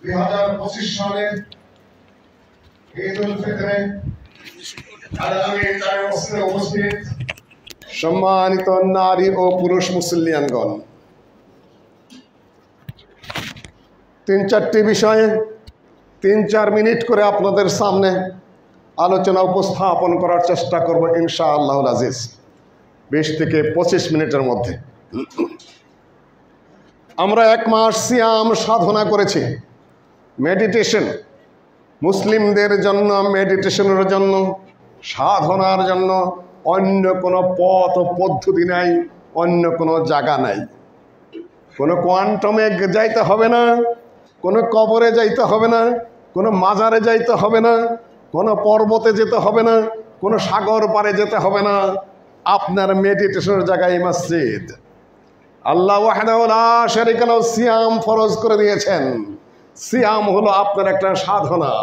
2025 সালে ঈদ উল ফিতরে আগামী 4 বছরে উপস্থিত সম্মানিত নারী ও পুরুষ মুসলিয়ানগণ, 3-4টি বিষয়ে 3-4 মিনিট করে আপনাদের সামনে আলোচনা উপস্থাপন করার চেষ্টা করব ইনশাআল্লাহুল আজিজ, 20 থেকে 25 মিনিটের মধ্যে। আমরা 1 মাস সিয়াম সাধনা করেছি, মেডিটেশন। মুসলিমদের জন্য মেডিটেশনের জন্য, সাধনার জন্য অন্য কোনো পথ ও পদ্ধতি নাই, অন্য কোনো জায়গা নাই। কোনো কোয়ান্টামে যাইতে হবে না, কোনো কবরে যাইতে হবে না, কোনো মাজারে যাইতে হবে না, কোনো পর্বতে যেতে হবে না, কোনো সাগর পারে যেতে হবে না। আপনার মেডিটেশনের জায়গায় মসজিদ। আল্লাহ ওয়াহদাহু লা শারীকা লাহু সিয়াম ফরজ করে দিয়েছেন। সিয়াম হলো আপনার একটা সাধনা।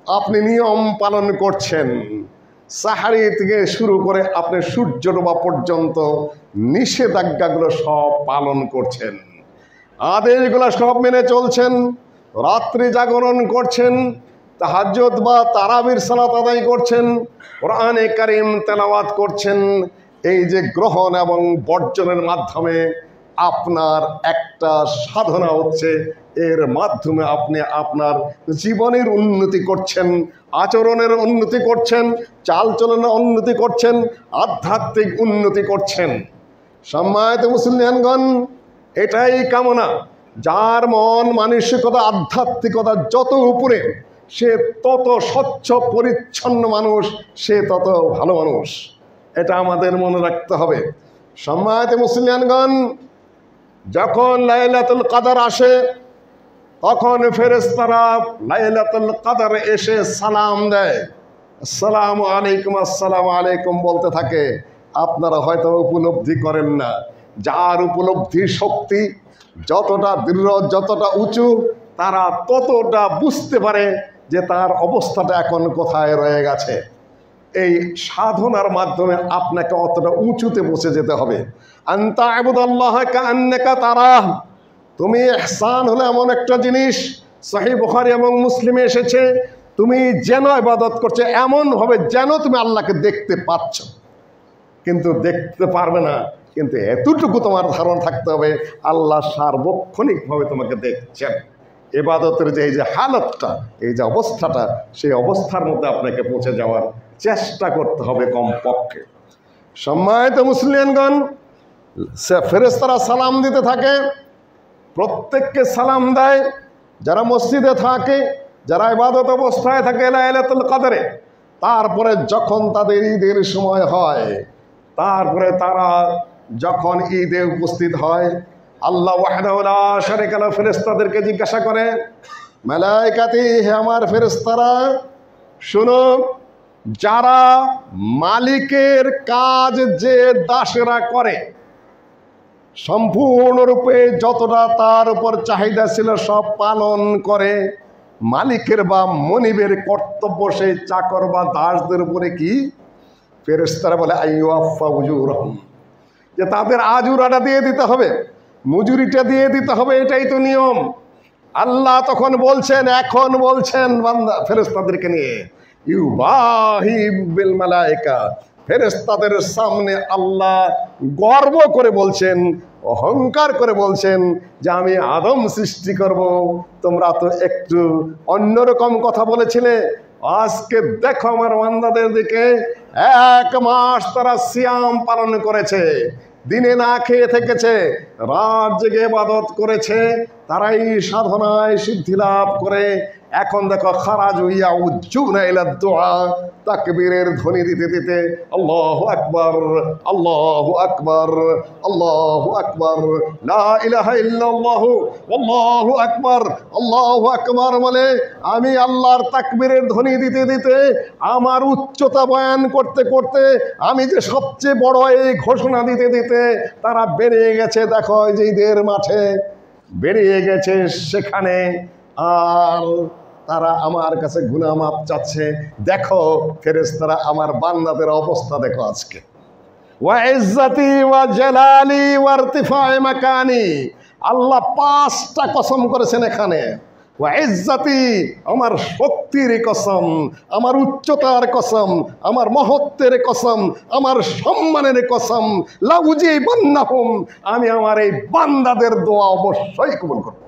আপনি নিয়ম পালন করছেন, সাহারি থেকে শুরু করে আপনি সূর্য ডোবা পর্যন্ত নিষেধাজ্ঞাগুলো সব পালন করছেন, আদেশগুলো সব মেনে চলছেন, রাত্রি জাগরণ করছেন, তাহাজ্জুদ বা তারাবির সালাত আদায় করছেন, কোরআনে কারীম তেলাওয়াত করছেন। এই যে গ্রহণ এবং বর্জনের মাধ্যমে আপনার একটা সাধনা হচ্ছে, এর মাধ্যমে আপনি আপনার জীবনের উন্নতি করছেন, আচরণের উন্নতি করছেন, চালচলনের উন্নতি করছেন, আধ্যাত্মিক উন্নতি করছেন। সম্মানিত মুসলিয়ানগণ, এটাই কামনা। যার মন মানসিকতা আধ্যাত্মিকতা যত উপরে, সে তত স্বচ্ছ পরিচ্ছন্ন মানুষ, সে তত ভালো মানুষ। এটা আমাদের মনে রাখতে হবে। সম্মানিত মুসলিয়ানগণ, যখন লাইলাতুল কদর আসে, তখন ফেরেশতারা লাইলাতুল কদর এসে সালাম দেয়, আসসালামু আলাইকুম, আসসালামু আলাইকুম বলতে থাকে। আপনারা হয়তো উপলব্ধি করেন না। যার উপলব্ধি শক্তি যতটা দৃঢ়, যতটা উঁচু, তারা ততটা বুঝতে পারে যে তার অবস্থাটা এখন কোথায় রয়ে গেছে। এই সাধনার মাধ্যমে আপনাকে অতটা উঁচুতে বসে যেতে হবে। আনতা আবুদাল্লাহ কাআন্নাকা তারাহ। তুমি ইহসান হলো এমন একটা জিনিস, সহিহ বুখারী এবং মুসলিমে এসেছে, তুমি যেন ইবাদত করছো এমনভাবে যেন তুমি আল্লাহকে দেখতে পাচ্ছ, কিন্তু দেখতে পারবে না। কিন্তু এতটুকু তোমার ধারণা থাকতে হবে, আল্লাহ সার্বক্ষণিকভাবে তোমাকে দেখছেন। ইবাদতের যে এই যে হালতটা, এই যে অবস্থাটা, সেই অবস্থার মধ্যে আপনাকে পৌঁছে যাওয়ার চেষ্টা করতে হবে কমপক্ষে। সম্মানিত মুসলিয়ানগণ, ফেরেশতারা সালাম দিতে থাকে, প্রত্যেককে সালাম দেয়। যারা মসজিদে থাকে, যারা ইবাদত অবস্থায় থাকে লাইলাতুল কদরে, তারপরে যখন তাদের ঈদের সময় হয়, তারপরে তারা যখন ঈদে উপস্থিত হয়, আল্লাহ ওয়াহদাহু লা শারীকা লাহু ফেরেশতাদেরকে জিজ্ঞাসা করে, মালায়েকাতি, হে আমার ফেরেশতারা, শোনো, যারা মালিকের কাজ যে দাসেরা করে, সম্পূর্ণরূপে যতটা তার উপর চাহিদা ছিল সব পালন করে, মালিকের বা মনিবের কর্তব্য সেই চাকর বা দাসদের উপরে কি? ফেরেশতারা বলে আইয়ুয়াফা উজুরহুম, যে তাদের আজুরাটা দিয়ে দিতে হবে, মজুরিটা দিয়ে দিতে হবে, এটাই তো নিয়ম। আল্লাহ তখন বলছেন, এখন বলছেন বান্দা ফেরেশতাদেরকে নিয়ে, ইউবাহি বিল মালায়েকা, ফেরেশতাদের সামনে আল্লাহ গর্ব করে বলছেন, অহংকার করে বলছেন যে আমি আদম সৃষ্টি করব, তোমরা তো একটু অন্যরকম কথা বলেছিলে। আজকে দেখো আমার বান্দাদের দিকে, 1 মাস তারা সিয়াম পালন করেছে, দিনে না খেয়ে থেকেছে, রাত জেগে ইবাদত করেছে, তারাই সাধনায় সিদ্ধি লাভ করে এখন দেখো খারাজ হইয়া উজ্জুনা ইলা দুআ, তাকবীরের ধ্বনি দিতে দিতে আল্লাহু আকবার, আল্লাহু আকবার, আল্লাহু আকবার, লা ইলাহা ইল্লাল্লাহু আল্লাহু আকবার, আল্লাহু আকবার বলে আমি আল্লাহর তাকবীরের ধ্বনি দিতে দিতে, আমার উচ্চতা বয়ান করতে করতে, আমি যে সবচেয়ে বড় এই ঘোষণা দিতে দিতে তারা বেরিয়ে গেছে। দেখো এই যে ঈদের মাঠে বেরিয়ে গেছে, সেখানে আর তারা আমার কাছে গুনাহ মাপ চাচ্ছে। দেখো ফেরেশতারা আমার বান্দাদের অবস্থা দেখো আজকে। ওয়া ইজ্জতি ওয়া জালালি ওয়া ইরতিফা'i মাকানি, আল্লাহ 5টা কসম করেছেন এখানে। ওয়া ইজ্জতি, আমার শক্তির কসম, আমার উচ্চতার কসম, আমার মহত্বের কসম, আমার সম্মানের কসম, লা উজিবান্নাহুম, আমি আমার এই বান্দাদের দোয়া অবশ্যই কবুল করব।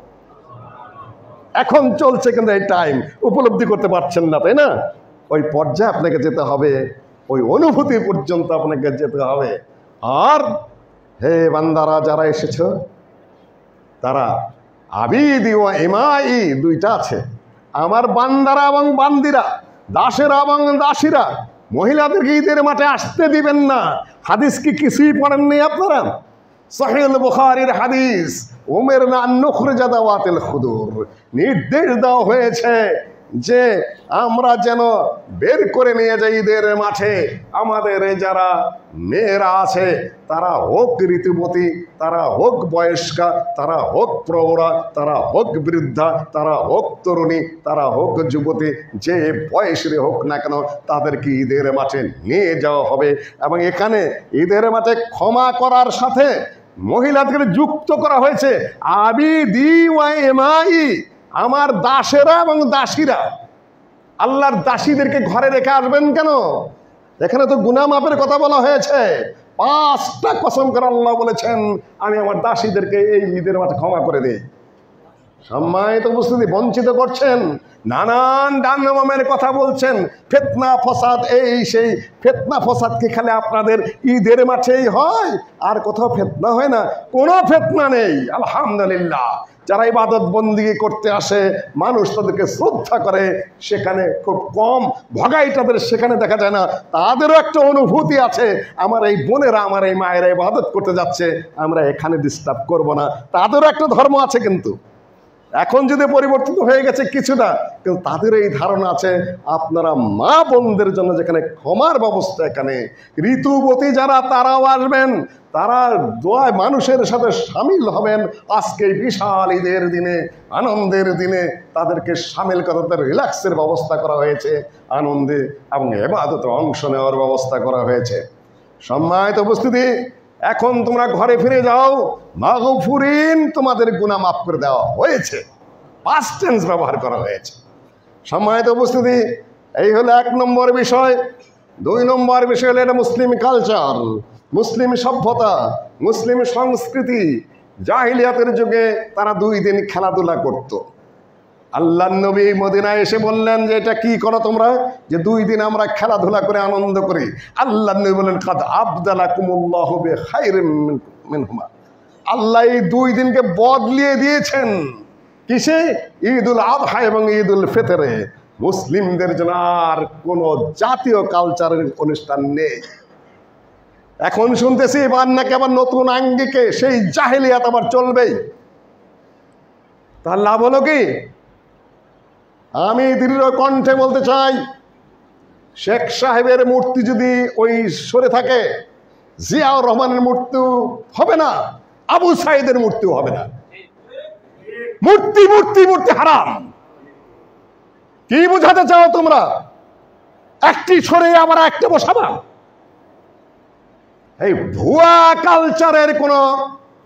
এখন চলছে কিন্তু এই টাইম, উপলব্ধি করতে পারছেন না, তাই না? ওই পর্যায়ে আপনাকে যেতে হবে, ওই অনুভূতি পর্যন্ত আপনাকে যেতে হবে। আর হে বান্দারা যারা এসেছ, তারা আবিদি ও ইমাই, দুইটা আছে, আমার বান্দারা এবং বান্দিরা, দাসেরা এবং দাসীরা, মহিলাদেরকে ঈদের মাঠে আসতে দিবেন না। হাদিস কি কিছুই পড়েননি আপনারা? সহিহুল বুখারীর হাদিস, উমিরনা আন নুখরিজা যাওয়াতিল খুদুর, নির্দেশ দেওয়া হয়েছে যে আমরা যেন বের করে নিয়ে যাই ঈদের মাঠে আমাদের যারা মেয়েরা আছে, তারা হোক ঋতুবতী, তারা হোক বয়স্কা, তারা হোক প্রৌঢ়া, তারা হোক বৃদ্ধা, তারা হোক তরুণী, তারা হোক যুবতী, যে বয়সের হোক না কেন তাদেরকে ঈদের মাঠে নিয়ে যাওয়া হবে। এবং এখানে ঈদের মাঠে ক্ষমা করার সাথে মহিলাদের যুক্ত করা হয়েছে, আবিদি ওয়া ইমাই, আমার দাসেরা এবং দাসীরা। আল্লাহর দাসীদেরকে ঘরে রেখে আসবেন কেন? এখানে তো গুনাহ মাপের কথা বলা হয়েছে। 5টা কসম করে আল্লাহ বলেছেন, আমি আমার দাসীদেরকে এই ঈদের মাঠে ক্ষমা করে দিই। সম্মানিত উপস্থিতি, বঞ্চিত করছেন, নানান ডান্নামের কথা বলছেন, ফিতনা ফসাদ, এই সেই ফিতনা ফসাদ কি খালি আপনাদের ঈদের মাঠেই হয়? আর কোথাও ফিতনা হয় না? কোনো ফিতনা নেই, আলহামদুলিল্লাহ। যারা ইবাদত বন্দিগি করতে আসে, মানুষ তাদেরকে শ্রদ্ধা করে, সেখানে খুব কম ভগাই তাদের সেখানে দেখা যায় না। তাদেরও একটা অনুভূতি আছে, আমার এই বোনেরা, আমার এই মায়েরা ইবাদত করতে যাচ্ছে, আমরা এখানে ডিস্টার্ব করব না। তাদেরও একটা ধর্ম আছে, কিন্তু এখন যদি পরিবর্তিত হয়ে গেছে কিছুটা, কিন্তু তাদের এই ধারণা আছে আপনারা মা বোনদের জন্য যেখানে ক্ষমার ব্যবস্থা, এখানে ঋতুবতী যারা তারাও আসবেন, তারা দোয়ায় মানুষের সাথে সামিল হবেন। আজকে বিশাল ঈদের দিনে, আনন্দের দিনে তাদেরকে সামিল করে, তাদের রিল্যাক্সের ব্যবস্থা করা হয়েছে, আনন্দে এবং ইবাদতে অংশ নেওয়ার ব্যবস্থা করা হয়েছে। সম্মানিত উপস্থিতি, এখন তোমরা ঘরে ফিরে যাও, মাগফুরিন, তোমাদের গুনাহ মাফ করে দেওয়া হয়েছে। পাস্ট টেন্স ব্যবহার করা হয়েছে। সম্মানিত উপস্থিতি, এই হলো 1 নম্বর বিষয়। 2 নম্বর বিষয় হলো এটা মুসলিম কালচার, মুসলিম সভ্যতা, মুসলিম সংস্কৃতি। জাহিলিয়াতের যুগে তারা 2 দিন খেলাধুলা করত। আল্লাহর নবী মদিনায় এসে বললেন যে এটা কি করো তোমরা, যে 2 দিন আমরা খেলাধুলা করে আনন্দ করি। আল্লাহর নবী বললেন, কাদ আবদালাকুমুল্লাহু বিখাইরিম মিনহুমা, আল্লাহ এই 2 দিনকে বদলিয়ে দিয়েছেন। কিসে? ঈদুল আযহা এবং ঈদুল ফিতরে। মুসলিমদের জন্য আর কোনো জাতীয় কালচারের অনুষ্ঠান নেই। এখন শুনতেছি এবার নাকি আবার নতুন আঙ্গিকে সেই জাহেলিয়াত আবার চলবেই। তার লাভ হলো কি? আমি দৃঢ় কণ্ঠে বলতে চাই, শেখ সাহেবের মূর্তি যদি ওই সরে থাকে, জিয়াউর রহমানের মূর্তি হবে না, আবু সাইদের মূর্তিও হবে না। মূর্তি মূর্তি মূর্তি হারাম। কি বুঝাতে চাও তোমরা? একটি সরে আবার একটা বসাবা? এই ভুয়া কালচারের কোনো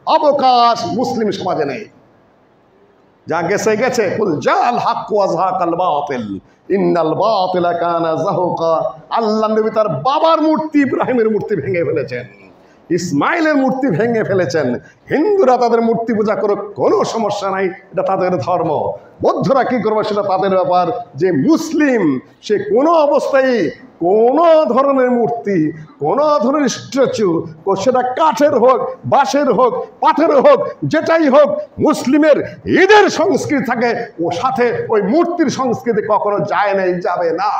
অবকাশ মুসলিম সমাজে নেই। যা গেছে গেছে, কুল জাল হক ওয়া যাহাকাল বাতিল ইন্নাল বাতিলা কানা যাহুকা। আল্লাহ নবী তার বাবার মূর্তি ইব্রাহিমের মূর্তি ভেঙে ফেলেছেন, ইসমাইলের মূর্তি ভেঙে ফেলেছেন। হিন্দুরা তাদের মূর্তি পূজা করুক, কোনো সমস্যা নাই, এটা তাদের ধর্ম। বৌদ্ধরা কি করবে সেটা তাদের ব্যাপার। যে মুসলিম, সে কোনো অবস্থায় কোনো ধরনের মূর্তি, কোনো ধরনের স্ট্যাচু, সেটা কাঠের হোক, বাঁশের হোক, পাথরের হোক, যেটাই হোক, মুসলিমের ঈদের সংস্কৃতি থাকে, ও সাথে ওই মূর্তির সংস্কৃতি কখনো যায় নাই, যাবে না।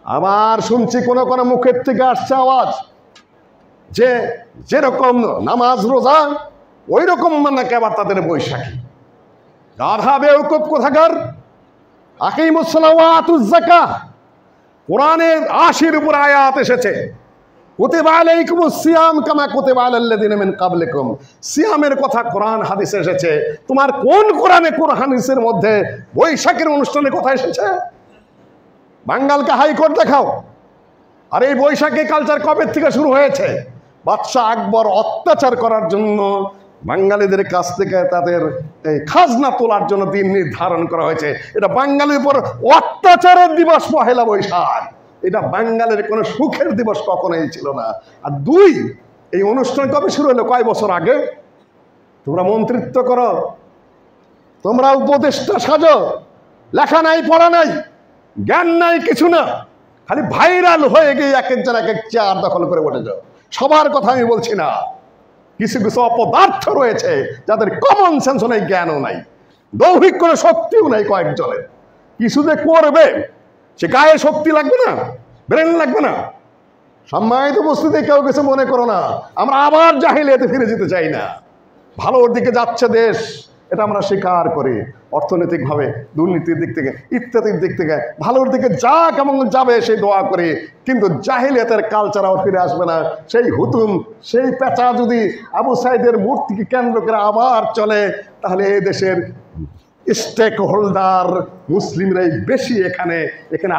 আবার শুনছি কোনো কোনো মুখের থেকে আসছে আওয়াজ যে যেরকম নামাজ রোজা ওই রকম নাকি আবার তাদের বৈশাখী। গাধা বেওকুফ কোথাকার। আকিমুস সালাত ওয়া আতুজ যাকাত, কোরআনের 80-র উপর আয়াত এসেছে। কুতিবা আলাইকুমুস সিয়াম কামা কুতিবা আলাল্লাযিনা মিন ক্বাবলিকুম। সিয়ামের কথা কোরআন হাদিসে এসেছে। তোমার কোন কোরআনে, কোন হাদিসের মধ্যে বৈশাখের অনুষ্ঠানের কথা এসেছে? বাঙ্গালকে হাইকোর্ট দেখাও। আর এই বৈশাখী কালচার কবে থেকে শুরু হয়েছে? বাদশাহ আকবর অত্যাচার করার জন্য বাঙালিদের কাছ থেকে তাদের এই খাজনা তোলার জন্য দিন নির্ধারণ করা হয়েছে। এটা বাঙালির উপর অত্যাচারের দিবস পহেলা বৈশাখ। এটা বাঙালির কোনো সুখের দিবস কখনোই ছিল না। আর দুই, এই অনুষ্ঠান কবে শুরু হলো? কয় বছর আগে? তোমরা মন্ত্রিত্ব করো, তোমরা উপদেষ্টা সাজো, লেখা নাই, পড়া নাই, জ্ঞান নাই, কিছু না, খালি ভাইরাল হয়ে গিয়ে এক একজন এক এক চেয়ার দখল করে বসে যাও। সবার কথা আমি বলছি না, কিছু কিছু অপদার্থ রয়েছে যাদের কমন সেন্সও নেই, জ্ঞানও নাই, দৈহিক কোনো শক্তিও নাই কয়েকজনের। কিছু যে করবে সে গায়ে শক্তি লাগবে না, ব্রেন লাগবে না। সম্মানিত উপস্থিতি, কেউ কিছু মনে করো না, আমরা আবার জাহিলিয়াতে ফিরে যেতে চাই না। ভালোর দিকে যাচ্ছে দেশ, এটা আমরা স্বীকার করি। অর্থনৈতিকভাবে, দুর্নীতির দিক থেকে, ইত্যাদির দিক থেকে ভালোর দিকে যাক এবং যাবে সেই দোয়া করি। কিন্তু জাহিলিয়াতের কালচার আবার ফিরে আসবে না। সেই হুতুম, সেই পেঁচা যদি আবু সাইদের মূর্তিকে কেন্দ্র করে আবার চলে, তাহলে এই দেশের স্টেক হোল্ডার মুসলিমরাই বেশি। এখানে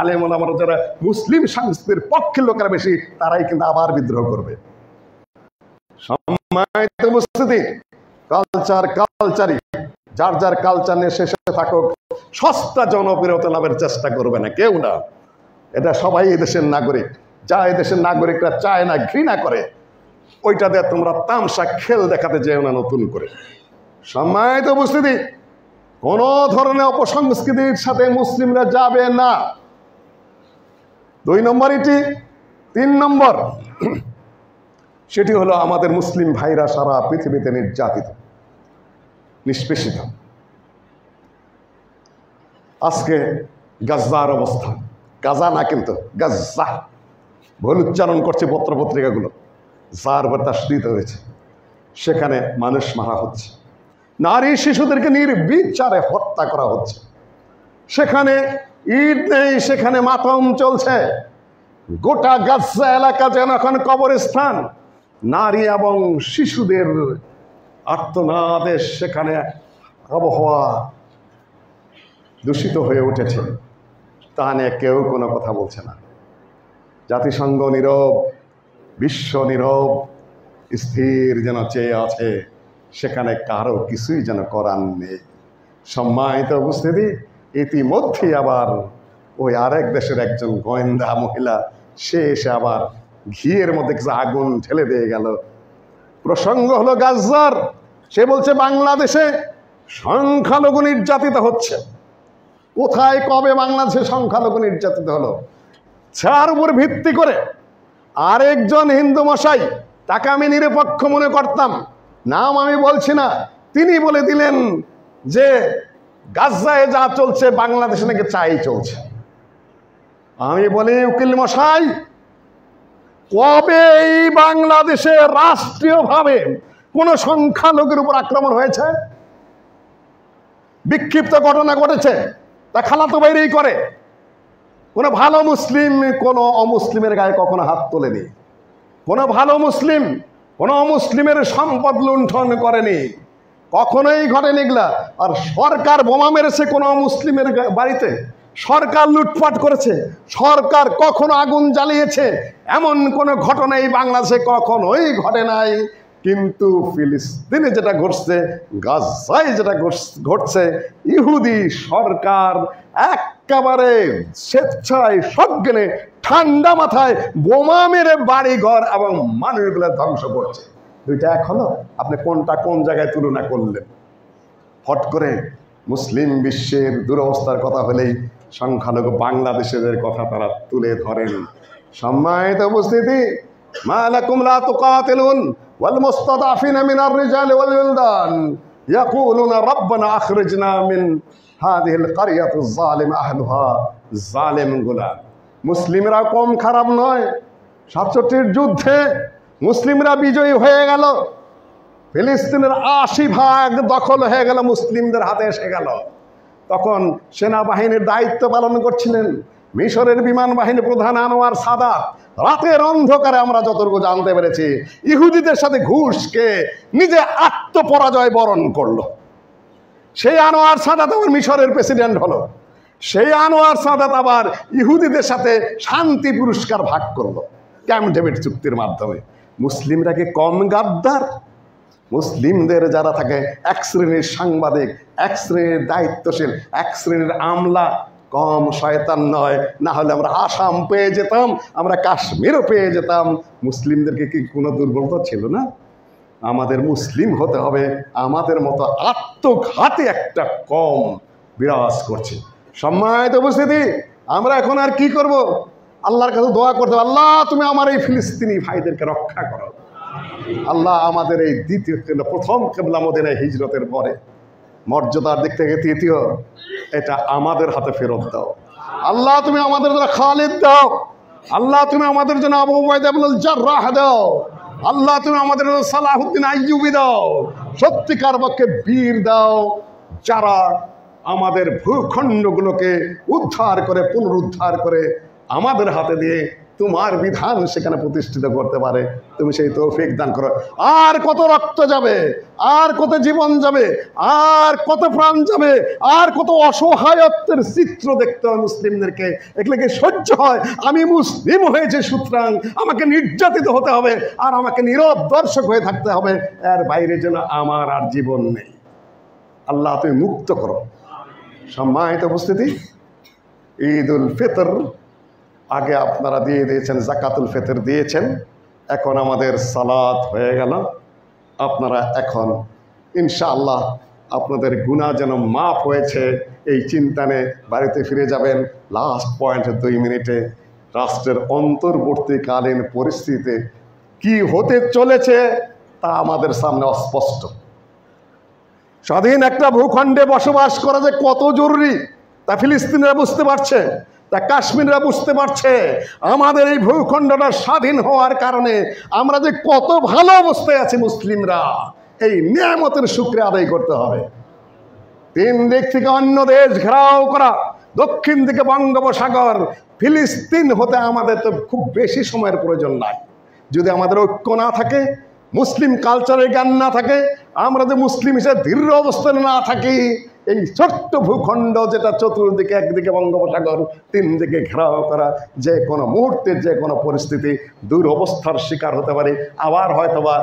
আলেম ওলামারা যারা মুসলিম সংস্কৃতির পক্ষের লোকেরা বেশি, তারাই কিন্তু আবার বিদ্রোহ করবে। সম্মানিত উপস্থিতি, কালচারই যার যার কালচার নিয়ে শেষে থাকুক, সস্তা জনপ্রিয়তা লাভের চেষ্টা করবে না কেউ না। এটা সবাই এদেশের নাগরিক। যা এদেশের নাগরিকরা চায় না, ঘৃণা করে, ওইটা দিয়ে তোমরা তামসা খেল দেখাতে যেও না নতুন করে। সম্মানিত উপস্থিতি, কোন ধরনের অপসংস্কৃতির সাথে মুসলিমরা যাবে না। 2 নম্বর এটি। 3 নম্বর, সেটি হলো আমাদের মুসলিম ভাইরা সারা পৃথিবীতে নির্যাতিত, নিষ্পেষিত। আজকে গাজ্জার অবস্থা, গাজা না কিন্তু গাজ্জা, ভুল উচ্চারণ করছে পত্রপত্রিকাগুলো, যার উপর তাসদীদ হয়েছে। সেখানে মানুষ মারা হচ্ছে, নারী শিশুদেরকে নির্বিচারে হত্যা করা হচ্ছে। সেখানে ঈদ নেই, সেখানে মাতম চলছে। গোটা গাজ্জা এলাকা যেন এখন কবরস্থান। নারী এবং শিশুদের আর্তনাদে সেখানে আবহাওয়া দূষিত হয়ে উঠেছে। তা নিয়ে কেউ কোনো কথা বলছে না। জাতিসংঘ নীরব, বিশ্ব নীরব, স্থির যেন চেয়ে আছে। সেখানে কারো কিছুই যেন করার নেই। সম্মানিত উপস্থিতি, ইতিমধ্যে আবার ওই আরেক দেশের একজন গোয়েন্দা মহিলা, সে এসে আবার ঘিয়ের মধ্যে কিছু আগুন ঢেলে দিয়ে গেল। প্রসঙ্গ হলো গাজ্জার। সে বলছে বাংলাদেশে সংখ্যালঘু নির্যাতিত হচ্ছে। কোথায়, কবে বাংলাদেশে সংখ্যালঘু নির্যাতিত হলো? যার উপর ভিত্তি করে আরেকজন হিন্দু মশাই, তাকে আমি নিরপেক্ষ মনে করতাম, নাম আমি বলছি না, তিনি বলে দিলেন যে গাজ্জায় যা চলছে বাংলাদেশে নাকি চাই চলছে। আমি বলি, উকিল মশাই, কবে এই বাংলাদেশে রাষ্ট্রীয়ভাবে কোন সংখ্যালঘুর উপর আক্রমণ হয়েছে? বিক্ষিপ্ত ঘটনা ঘটেছে, তা খালাতো বাইরেই করে। কোনো ভালো মুসলিম কোনো অমুসলিমের গায়ে কখনো হাত তোলেনি। কোনো ভালো মুসলিম কোনো অমুসলিমের সম্পদ লুণ্ঠন করেনি, কখনোই ঘটেনি এগুলা। আর সরকার বোমা মেরেছে কোনো অমুসলিমের বাড়িতে, সরকার লুটপাট করেছে, সরকার কখনো আগুন জ্বালিয়েছে, এমন কোনো ঘটনাই বাংলাদেশে কখনোই ঘটে নাই। কিন্তু ফিলিস্তিনে যেটা ঘটছে, গাজায় যেটা ঘটছে, ইহুদি সরকার একেবারে স্বেচ্ছায় সজ্ঞানে ঠান্ডা মাথায় বোমা মেরে বাড়ি ঘর এবং মানুষগুলো ধ্বংস করছে। দুইটা এক হলো? আপনি কোনটা কোন জায়গায় তুলনা করলেন? হট করে মুসলিম বিশ্বের দুরবস্থার কথা হলেই সংখ্যালঘু বাংলাদেশের কথা তারা তুলে ধরেন। সম্মানিত উপস্থিতি, মা লাকুম লা তুকাতিলুন ওয়াল মুস্তাদাফিনা মিনার রিজালি ওয়াল উলদান ইয়াকুলুনা রাব্বানা আখরিজনা মিন হাযিহিল ক্বরিয়াতিজ যালিম আহলুহা জালিম গুলাম। মুসলিমরা কম খারাপ নয়। 67 যুদ্ধে মুসলিমরা বিজয়ী হয়ে গেল। ফিলিস্তিনের 80% দখল হয়ে গেল, মুসলিমদের হাতে এসে গেল। তখন সেনাবাহিনীর দায়িত্ব পালন করছিলেন মিশরের বিমান বাহিনী প্রধান আনোয়ার সাদাত। রাতের অন্ধকারে আমরা যতটুকু জানতে পেরেছি, ইহুদিদের সাথে ঘুষকে নিজে আত্মপরাজয় বরণ করলো। সেই আনোয়ার সাদাত আবার মিশরের প্রেসিডেন্ট হলো। সেই আনোয়ার সাদাত আবার ইহুদিদের সাথে শান্তি পুরস্কার ভাগ করলো ক্যাম্প ডেভিড চুক্তির মাধ্যমে। মুসলিমরা কি কম গাদ্দার? মুসলিমদের যারা থাকে এক শ্রেণীর সাংবাদিক, এক শ্রেণীর দায়িত্বশীল, এক শ্রেণীর আমলা কম শয়তান নয়। না হলে আমরা আসাম পেয়ে যেতাম, আমরা কাশ্মীরও পেয়ে যেতাম। মুসলিমদেরকে কি কোনো দুর্বলতা ছিল না? আমাদের মুসলিম হতে হবে। আমাদের মতো আত্মঘাতী একটা কম বিরাজ করছে। সম্মানিত উপস্থিতি, আমরা এখন আর কি করব? আল্লাহর কাছে দোয়া করতে হবে, আল্লাহ তুমি আমার এই ফিলিস্তিনি ভাইদেরকে রক্ষা করো। আল্লাহ আমাদের এই দ্বিতীয় প্রথম কিবলা মদিনায় হিজরতের পরে মর্যাদার দিক থেকে তৃতীয়, এটা আমাদের হাতে ফেরত দাও। আল্লাহ তুমি আমাদের জন্য খালিদ দাও। আল্লাহ তুমি আমাদের জন্য আবু উবাইদা ইবনুল জাররাহ দাও। আল্লাহ তুমি আমাদের জন্য সালাহুদ্দিন আইয়ুবী দাও। সত্যিকার পক্ষে বীর দাও, যারা আমাদের ভূখণ্ডগুলোকে উদ্ধার করে পুনরুদ্ধার করে আমাদের হাতে দিয়ে তোমার বিধান সেখানে প্রতিষ্ঠিত করতে পারে। তুমি সেই তৌফিক দান করো। আর কত রক্ত যাবে, আর কত জীবন যাবে, আর কত প্রাণ যাবে, আর কত অসহায়ত্বের চিত্র দেখতে হয় মুসলিমদেরকে। এগুলোকে সহ্য হয়। আমি মুসলিম হয়েছে সুতরাং আমাকে নির্যাতিত হতে হবে, আর আমাকে নীরব দর্শক হয়ে থাকতে হবে। এর বাইরে যেন আমার আর জীবন নেই। আল্লাহ তুমি মুক্ত করো। সম্মানিত উপস্থিতি, ঈদ উল ফিতর আগে আপনারা দিয়ে দিয়েছেন, জাকাতুল ফিতর দিয়েছেন। এখন আমাদের সালাত হয়ে গেল। আপনারা এখন ইনশাআল্লাহ আপনাদের গুনাহ যেন মাফ হয়েছে এই চিন্তানে বাড়িতে ফিরে যাবেন। লাস্ট পয়েন্ট 2 মিনিটে, রাষ্ট্রের অন্তর্বর্তীকালীন পরিস্থিতিতে কি হতে চলেছে তা আমাদের সামনে অস্পষ্ট। স্বাধীন একটা ভূখণ্ডে বসবাস করা যে কত জরুরি তা ফিলিস্তিনিরা বুঝতে পারছে, তা কাশ্মীররা বুঝতে পারছে। আমাদের এই ভূখণ্ডটা স্বাধীন হওয়ার কারণে আমরা যে কত ভালো অবস্থায় আছি মুসলিমরা, এই নিয়ামতের শুকরিয়া আদায় করতে হবে। 3 দিক থেকে অন্য দেশ ঘেরাও করা, দক্ষিণ দিকে বঙ্গোপসাগর, ফিলিস্তিন হতে আমাদের তো খুব বেশি সময়ের প্রয়োজন নাই। যদি আমাদের ঐক্য না থাকে, মুসলিম কালচারের জ্ঞান না থাকে, আমরা যে মুসলিম হিসেবে দৃঢ় অবস্থানে না থাকি, এই ছোট্ট ভূখণ্ড যেটা চতুর্দিকে, একদিকে বঙ্গোপসাগর, 3 দিকে ঘেরাও করা, যে কোনো মুহূর্তে যে কোনো পরিস্থিতি দুরবস্থার শিকার হতে পারে। আবার হয়তোবা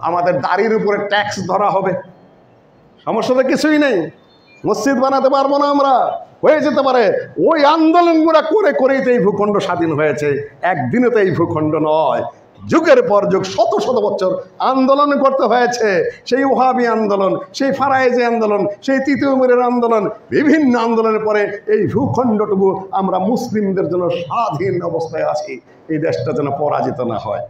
আমাদের দাড়ির উপরে ট্যাক্স ধরা হবে। সমস্যা তো কিছুই নেই, মসজিদ বানাতে পারবো না আমরা, হয়ে যেতে পারে। ওই আন্দোলনগুলো করে করেই তো এই ভূখণ্ড স্বাধীন হয়েছে। একদিনে তো এই ভূখণ্ড নয়, যুগের পর যুগ, শত শত বছর আন্দোলন করতে হয়েছে। সেই ওহাবি আন্দোলন, সেই ফারায়েজি আন্দোলন, সেই তৃতীয় মিরের আন্দোলন, বিভিন্ন আন্দোলনের পরে এই ভূখণ্ডটুকু আমরা মুসলিমদের জন্য স্বাধীন অবস্থায় আছি। এই দেশটা যেন পরাজিত না হয়,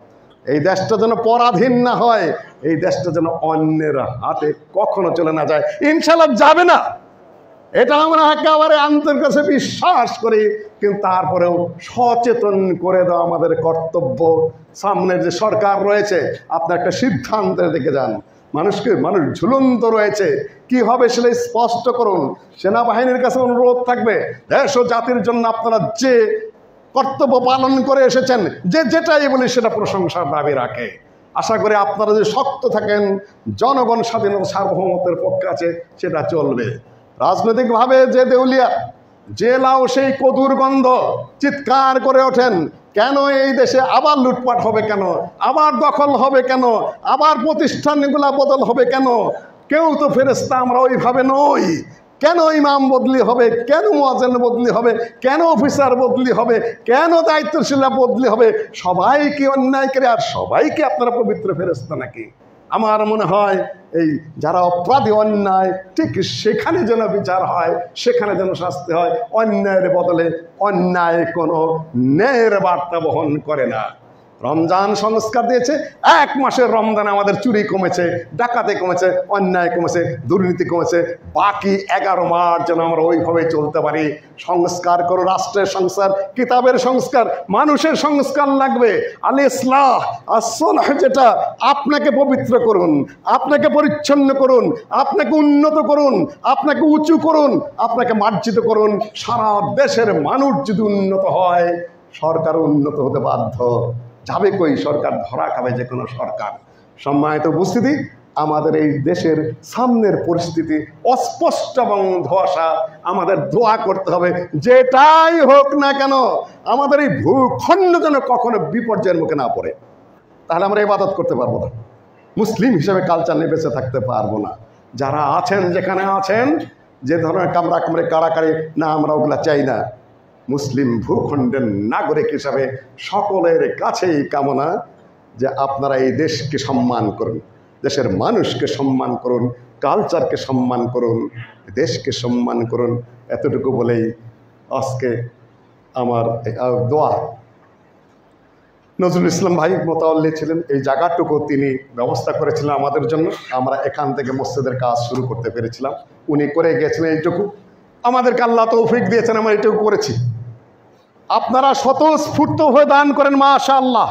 এই দেশটা যেন পরাধীন না হয়, এই দেশটা যেন অন্যের হাতে কখনো চলে না যায়। ইনশাআল্লাহ যাবে না, এটা আমরা একেবারে আন্তরিক কাছে বিশ্বাস করি। কিন্তু তারপরেও সচেতন করে দেওয়া আমাদের কর্তব্য। সামনের যে সরকার রয়েছে, আপনি একটা সিদ্ধান্তের দিকে যান। মানুষ ঝুলন্ত রয়েছে, কি হবে সেটা স্পষ্ট করুন। সেনাবাহিনীর কাছে অনুরোধ থাকবে, দেশ ও জাতির জন্য আপনারা যে কর্তব্য পালন করে এসেছেন, যে যেটাই বলি সেটা প্রশংসার দাবি রাখে। আশা করি আপনারা যে শক্ত থাকেন, জনগণ স্বাধীনতা সার্বভৌমত্বের পক্ষে আছে, সেটা চলবে। রাজনৈতিকভাবে যে দেউলিয়া, যে লাও সেই কদুর গন্ধ, চিৎকার করে ওঠেন, কেন এই দেশে আবার লুটপাট হবে, কেন আবার দখল হবে, কেন আবার প্রতিষ্ঠানগুলা বদল হবে, কেন? কেউ তো ফেরেশতা আমরা ওইভাবে নই। কেন ইমাম বদলি হবে, কেন মুয়াজ্জিন বদলি হবে, কেন অফিসার বদলি হবে, কেন দায়িত্বশীলরা বদলি হবে? সবাই কি অন্যায় করে, আর সবাই কি আপনারা পবিত্র ফেরেশতা নাকি? আমার মনে হয় এই যারা অপরাধী, অন্যায়, ঠিক সেখানে যেন বিচার হয়, সেখানে যেন শাস্তি হয়। অন্যায়ের বদলে অন্যায় কোনো ন্যায়ের বার্তা বহন করে না। রমজান সংস্কার দিয়েছে, 1 মাসের রমজানে আমাদের চুরি কমেছে, ডাকাতি কমেছে, অন্যায় কমেছে, দুর্নীতি কমেছে। বাকি 11 মাস যেন আমরা ওইভাবে চলতে পারি। সংস্কার করো, রাষ্ট্রের সংস্কার, কিতাবের সংস্কার, মানুষের সংস্কার লাগবে। আল ইসলাহ আস-সুলহ, যেটা আপনাকে পবিত্র করুন, আপনাকে পরিচ্ছন্ন করুন, আপনাকে উন্নত করুন, আপনাকে উঁচু করুন, আপনাকে মার্জিত করুন। সারা দেশের মানুষ যদি উন্নত হয়, সরকার উন্নত হতে বাধ্য। যাবে কই? সরকার ধরা খাবে যে কোনো সরকার। সম্মানিত উপস্থিতি, আমাদের এই দেশের সামনের পরিস্থিতি অস্পষ্ট এবং ধোঁয়াশা। আমাদের দোয়া করতে হবে, যেটাই হোক না কেন আমাদের এই ভূখণ্ড যেন কখনো বিপর্যয়ের মুখে না পড়ে। তাহলে আমরা ইবাদত করতে পারবো না। মুসলিম হিসেবে কালচার নিয়ে বেঁচে থাকতে পারবো না। যারা আছেন যেখানে আছেন, যে ধরনের কামড়ে কাড়াকাড়ি, না আমরা ওগুলা চাই না। মুসলিম ভূখণ্ডের নাগরিক হিসাবে সকলের কাছেই কামনা যে আপনারা এই দেশকে সম্মান করুন, দেশের মানুষকে সম্মান করুন, কালচারকে সম্মান করুন, দেশকে সম্মান করুন। এতটুকু বলেই আজকে আমার দোয়া। নজরুল ইসলাম ভাই মোতাওয়াল্লি ছিলেন, এই জায়গাটুকু তিনি ব্যবস্থা করেছিলেন আমাদের জন্য। আমরা এখান থেকে মসজিদের কাজ শুরু করতে পেরেছিলাম। উনি করে গিয়েছিলেন এইটুকু, আমাদেরকে আল্লাহ তৌফিক দিয়েছেন, আমরা এইটুকু করেছি। আপনারা স্বতঃস্ফূর্ত হয়ে দান করেন, মাশাআল্লাহ।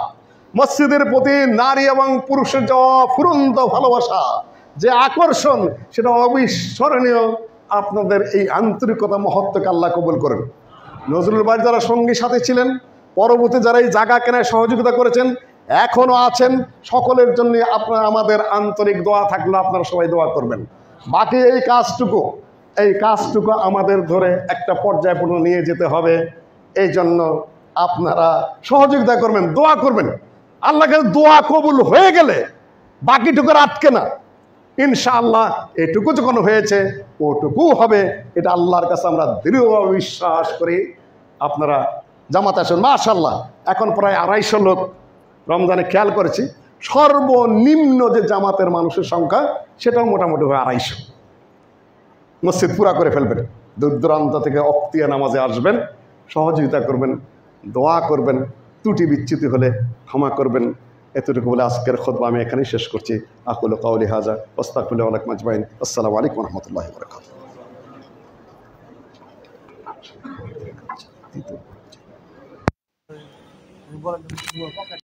মসজিদের প্রতি নারী এবং পুরুষের যে অফুরন্ত ভালোবাসা, যে আকর্ষণ, সেটা অবিস্মরণীয়। আপনাদের এই আন্তরিকতা, মহত্বকে আল্লাহ কবুল করেন। নজরুল ভাই যারা সঙ্গী সাথী ছিলেন, পরবর্তী যারা এই জায়গা কেনায় সহযোগিতা করেছেন, এখনও আছেন, সকলের জন্য আপনারা আমাদের আন্তরিক দোয়া থাকলে আপনারা সবাই দোয়া করবেন। বাকি এই কাজটুকু আমাদের ধরে একটা পর্যায়ে পর্যন্ত নিয়ে যেতে হবে। এই জন্য আপনারা সহযোগিতা করবেন, দোয়া করবেন। আল্লাহকে দোয়া কবুল হয়ে গেলে বাকিটুকুর আটকে না, ইনশাআল্লাহ। এটুকু যখন হয়েছে ওটুকু হবে, এটা আল্লাহর কাছে আমরা দৃঢ়ভাবে বিশ্বাস করি। আপনারা জামাতে আসেন, মাশাআল্লাহ। এখন প্রায় 250 লোক রমজানে খেয়াল করেছি। সর্বনিম্ন যে জামাতের মানুষের সংখ্যা, সেটাও মোটামুটি হয় 250। মসজিদ পুরা করে ফেলবেন। দূর দূরান্ত থেকে অক্তিয়া নামাজে আসবেন, সহযোগিতা করবেন, দোয়া করবেন, ত্রুটি বিচ্যুতি হলে ক্ষমা করবেন। এতটুকু বলে আজকের খুতবা আমি এখানেই শেষ করছি। আকুলু কাউলি হাযা ওয়াস্তাগফিরুল্লাহ ওয়া লাকুম আজমাইন। আসসালামু আলাইকুম ওয়া রাহমাতুল্লাহি ওয়া বারাকাতুহু।